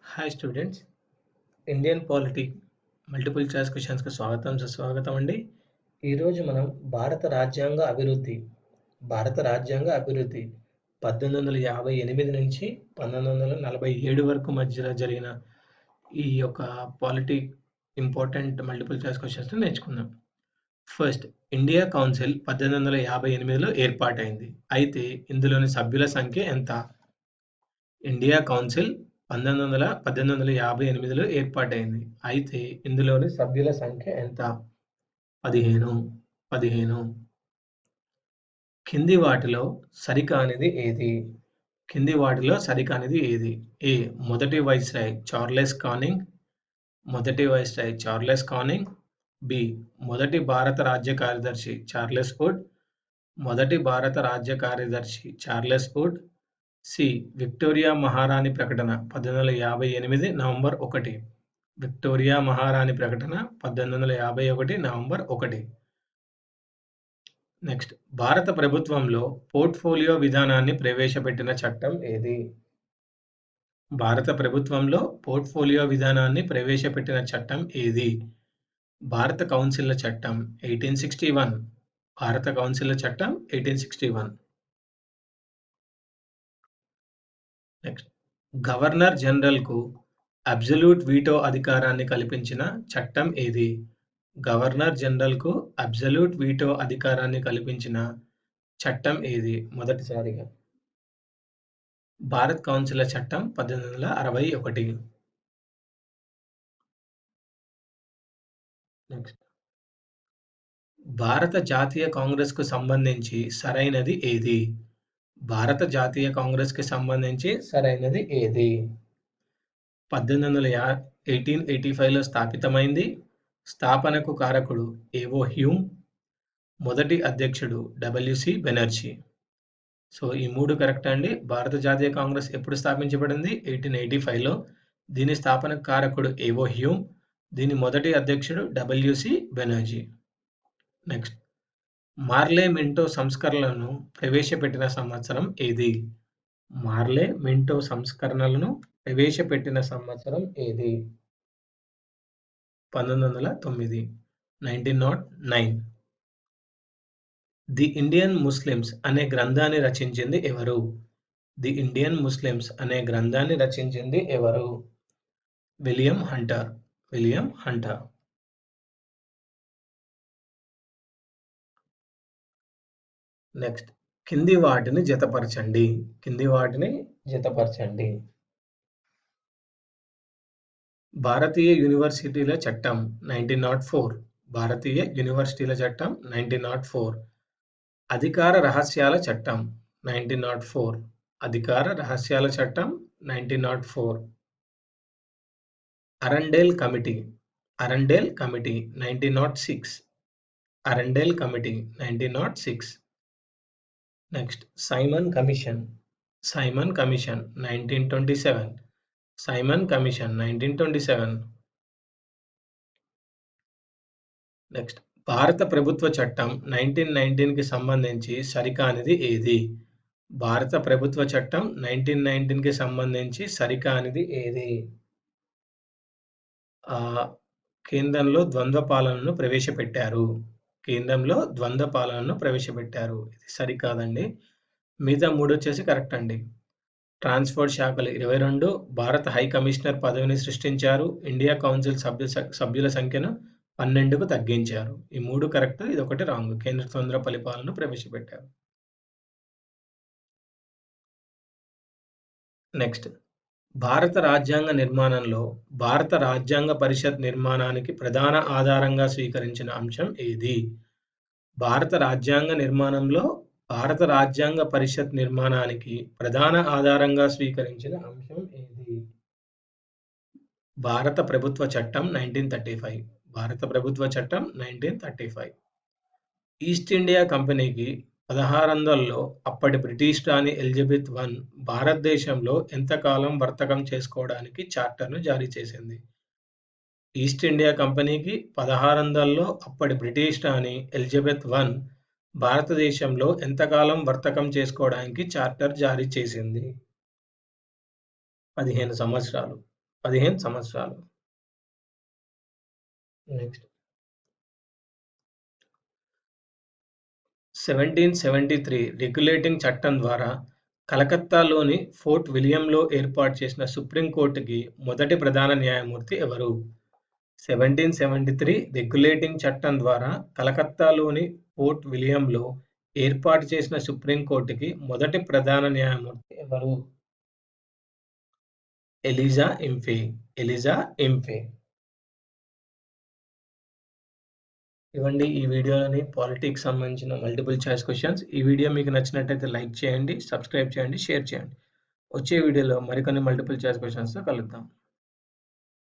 Hi students, Indian polity multiple choice క్వశ్చన్స్కి సుస్వాగతం అండి. ఈరోజు మనం భారత రాజ్యాంగ అభివృద్ధి 1858 నుంచి 1947 వరకు మధ్యలో జరిగిన ఈ యొక్క polity important multiple choice questions నేర్చుకుందాం. ఫస్ట్, ఇండియా కౌన్సిల్ 1858లో ఏర్పాటైంది. అయితే ఇందులోని సభ్యుల సంఖ్య ఎంత? ఇండియా కౌన్సిల్ 1858లో ఏర్పాటైంది. అయితే ఇందులోని సభ్యుల సంఖ్య ఎంత? 15. కింది వాటిలో సరికానిది ఏది? ఏ. మొదటి వైస్రాయ్ చార్లెస్ కానింగ్. బి. మొదటి భారత రాజ్య కార్యదర్శి చార్లెస్ వుడ్. సి. విక్టోరియా మహారాణి ప్రకటన 1858 నవంబర్ 1. విక్టోరియా మహారాణి ప్రకటన 1851 నవంబర్ 1. నెక్స్ట్, భారత ప్రభుత్వంలో పోర్ట్ఫోలియో విధానాన్ని ప్రవేశపెట్టిన చట్టం ఏది? భారత కౌన్సిల్ల చట్టం 1861. నెక్స్ట్, గవర్నర్ జనరల్కు అబ్సల్యూట్ వీటో అధికారాన్ని కల్పించిన చట్టం ఏది? మొదటిసారిగా భారత్ కౌన్సిల్ల చట్టం 1861. నెక్స్ట్, భారత జాతీయ కాంగ్రెస్కు సంబంధించి సరైనది ఏది? 1885లో స్థాపితమైంది. స్థాపనకు కారకుడు ఏవో హ్యూమ్. మొదటి అధ్యక్షుడు డబ్ల్యూసి బెనర్జీ. సో ఈ 3 కరెక్ట్ అండి. భారత జాతీయ కాంగ్రెస్ ఎప్పుడు స్థాపించబడింది? 1885లో. దీని స్థాపనకు కారకుడు ఏవో హ్యూమ్. దీని మొదటి అధ్యక్షుడు డబ్ల్యూసి బెనర్జీ. నెక్స్ట్, మార్లే మింటో సంస్కరణలను ప్రవేశపెట్టిన సంవత్సరం ఏది? 1909. 1909. ది ఇండియన్ ముస్లిమ్స్ అనే గ్రంథాన్ని రచించింది ఎవరు? William Hunter. నెక్స్ట్, కింది వాటిని జతపరచండి. భారతీయ యూనివర్సిటీల చట్టం 1904. అధికార రహస్యాల చట్టం 1904. Arundale committee 1906. Next, Simon commission 1927. Next, భారత ప్రభుత్వ చట్టం 1919కి సంబంధించి సరికానిది ఏది? కేంద్రంలో ద్వంద్వ పాలనను ప్రవేశపెట్టారు. ఇది సరికాదండి. మిగతా 3 వచ్చేసి కరెక్ట్ అండి. ట్రాన్స్పోర్ట్ శాఖలు 22. భారత హై కమిషనర్ పదవిని సృష్టించారు. ఇండియా కౌన్సిల్ సభ్యుల సంఖ్యను 12కు తగ్గించారు. ఈ 3 కరెక్ట్, ఇది ఒకటి రాంగ్. కేంద్ర స్వతంత్ర పరిపాలనను ప్రవేశపెట్టారు. నెక్స్ట్, భారత రాజ్యాంగ నిర్మాణంలో భారత రాజ్యాంగ పరిషత్ నిర్మాణానికి ప్రధాన ఆధారంగా స్వీకరించిన అంశం ఏది? భారత రాజ్యాంగ పరిషత్ నిర్మాణానికి ప్రధాన ఆధారంగా స్వీకరించిన అంశం ఏది? భారత ప్రభుత్వ చట్టం 1935. ఈస్ట్ ఇండియా కంపెనీకి 1600లో అప్పటి బ్రిటిష్ రాణి ఎలిజబెత్ I భారతదేశంలో ఎంతకాలం వర్తకం చేసుకోవడానికి చార్టర్ను జారీ చేసింది? ఈస్ట్ ఇండియా కంపెనీకి 1600లో అప్పటి బ్రిటిష్ రాణి ఎలిజబెత్ I భారతదేశంలో ఎంతకాలం వర్తకం చేసుకోవడానికి చార్టర్ జారీ చేసింది? 15 సంవత్సరాలు. 15 సంవత్సరాలు. నెక్స్ట్ 1773 రెగ్యులేటింగ్ చట్టం ద్వారా కలకత్తాలోని ఫోర్ట్ విలియంలో ఏర్పాటు చేసిన సుప్రీంకోర్టుకి మొదటి ప్రధాన న్యాయమూర్తి ఎవరు? 1773 రెగ్యులేటింగ్ చట్టం ద్వారా కలకత్తాలోని ఫోర్ట్ విలియంలో ఏర్పాటు చేసిన సుప్రీంకోర్టుకి మొదటి ప్రధాన న్యాయమూర్తి ఎవరు? ఎలిజా ఇంఫే. ఎలిజా ఇంఫే. ఇవ్వండి ఈ వీడియోలోని పాలిటిక్స్ సంబంధించిన మల్టిపుల్ చాయిస్ క్వశ్చన్స్. ఈ వీడియో మీకు నచ్చినట్టయితే లైక్ చేయండి, సబ్స్క్రైబ్ చేయండి, షేర్ చేయండి. వచ్చే వీడియోలో మరికొన్ని మల్టిపుల్ చాయిస్ క్వశ్చన్స్తో కలుద్దాం.